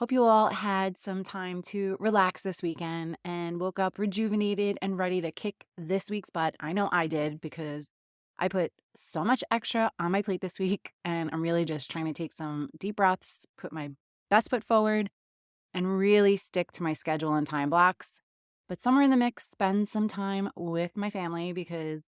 Hope you all had some time to relax this weekend and woke up rejuvenated and ready to kick this week's butt. I know I did because I put so much extra on my plate this week, and I'm really just trying to take some deep breaths, put my best foot forward, and really stick to my schedule and time blocks. But somewhere in the mix, spend some time with my family because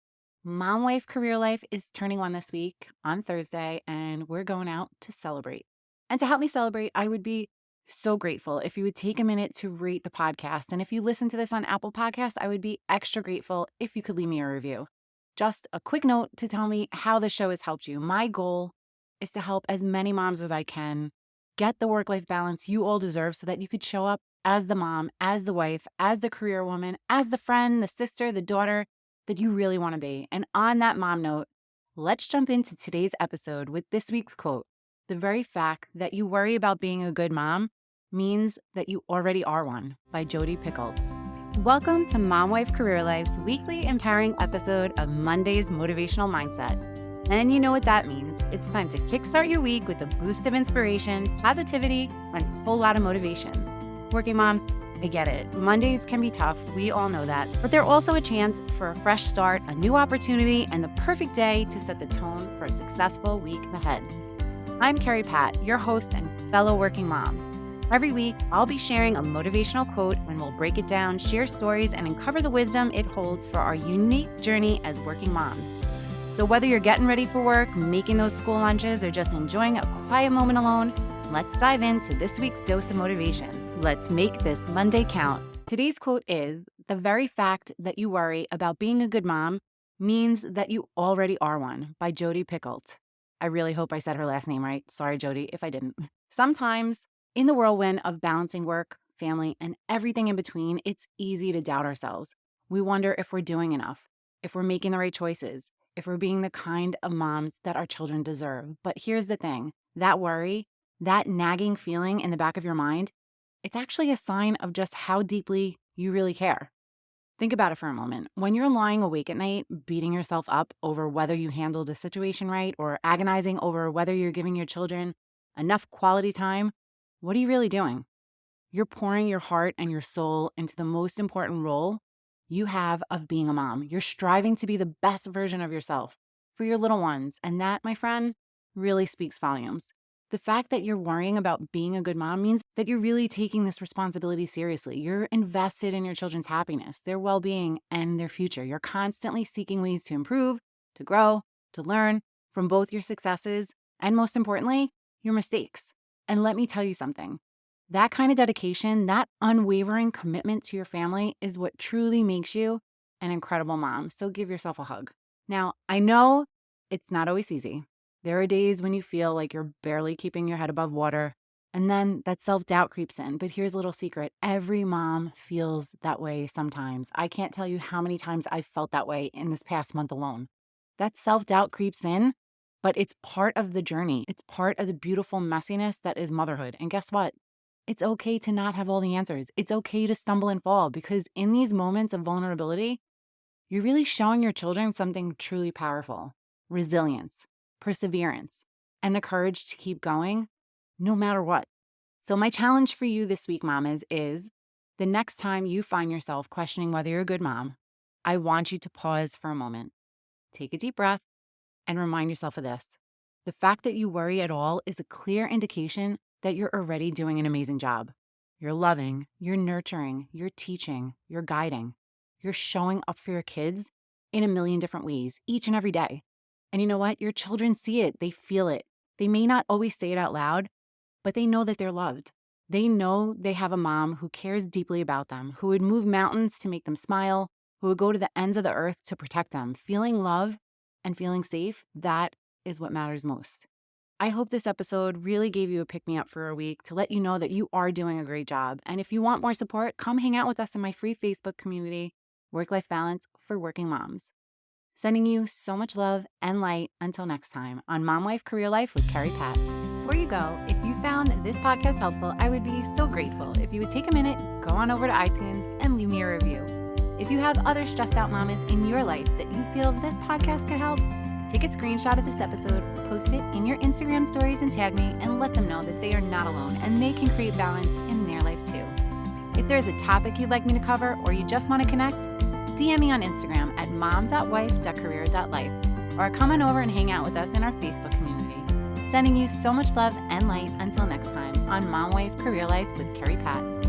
Mom Wife Career Life is turning one this week on Thursday, and we're going out to celebrate. And to help me celebrate, I would be so grateful if you would take a minute to rate the podcast. And if you listen to this on Apple Podcasts, I would be extra grateful if you could leave me a review. Just a quick note to tell me how the show has helped you. My goal is to help as many moms as I can get the work-life balance you all deserve so that you could show up as the mom, as the wife, as the career woman, as the friend, the sister, the daughter that you really want to be. And on that mom note, let's jump into today's episode with this week's quote. The very fact that you worry about being a good mom means that you already are one, by Jody Picoult. Welcome to Mom Wife Career Life's weekly empowering episode of Monday's Motivational Mindset. And you know what that means. It's time to kickstart your week with a boost of inspiration, positivity, and a whole lot of motivation. Working moms, I get it. Mondays can be tough. We all know that. But they're also a chance for a fresh start, a new opportunity, and the perfect day to set the tone for a successful week ahead. I'm Kerri Pat, your host and fellow working mom. Every week, I'll be sharing a motivational quote and we'll break it down, share stories, and uncover the wisdom it holds for our unique journey as working moms. So whether you're getting ready for work, making those school lunches, or just enjoying a quiet moment alone, let's dive into this week's dose of motivation. Let's make this Monday count. Today's quote is, "The very fact that you worry about being a good mom means that you already are one," by Jody Picoult. I really hope I said her last name right. Sorry, Jody, if I didn't. Sometimes in the whirlwind of balancing work, family, and everything in between, it's easy to doubt ourselves. We wonder if we're doing enough, if we're making the right choices, if we're being the kind of moms that our children deserve. But here's the thing, that worry, that nagging feeling in the back of your mind, it's actually a sign of just how deeply you really care. Think about it for a moment. When you're lying awake at night, beating yourself up over whether you handled a situation right or agonizing over whether you're giving your children enough quality time, what are you really doing? You're pouring your heart and your soul into the most important role you have of being a mom. You're striving to be the best version of yourself for your little ones. And that, my friend, really speaks volumes. The fact that you're worrying about being a good mom means that you're really taking this responsibility seriously. You're invested in your children's happiness, their well-being, and their future. You're constantly seeking ways to improve, to grow, to learn from both your successes and, most importantly, your mistakes. And let me tell you something. That kind of dedication, that unwavering commitment to your family is what truly makes you an incredible mom. So give yourself a hug. Now, I know it's not always easy. There are days when you feel like you're barely keeping your head above water, and then that self-doubt creeps in. But here's a little secret. Every mom feels that way sometimes. I can't tell you how many times I've felt that way in this past month alone. That self-doubt creeps in, but it's part of the journey. It's part of the beautiful messiness that is motherhood. And guess what? It's okay to not have all the answers. It's okay to stumble and fall, because in these moments of vulnerability, you're really showing your children something truly powerful: resilience, perseverance, and the courage to keep going no matter what. So my challenge for you this week, mamas, is the next time you find yourself questioning whether you're a good mom, I want you to pause for a moment, take a deep breath, and remind yourself of this. The fact that you worry at all is a clear indication that you're already doing an amazing job. You're loving, you're nurturing, you're teaching, you're guiding. You're showing up for your kids in a million different ways each and every day. And you know what? Your children see it. They feel it. They may not always say it out loud, but they know that they're loved. They know they have a mom who cares deeply about them, who would move mountains to make them smile, who would go to the ends of the earth to protect them. Feeling love and feeling safe, that is what matters most. I hope this episode really gave you a pick-me-up for a week to let you know that you are doing a great job. And if you want more support, come hang out with us in my free Facebook community, Work-Life Balance for Working Moms. Sending you so much love and light until next time on Mom Wife Career Life with Kerri Pat. Before you go, if you found this podcast helpful, I would be so grateful if you would take a minute, go on over to iTunes, and leave me a review. If you have other stressed out mamas in your life that you feel this podcast could help, Take a screenshot of this episode, post it in your Instagram stories and tag me, and let them know that they are not alone and they can create balance in their life too. If there's a topic you'd like me to cover or you just want to connect, DM me on Instagram at mom.wife.career.life or come on over and hang out with us in our Facebook community. Sending you so much love and light until next time on Mom Wife Career Life with Kerri Pat.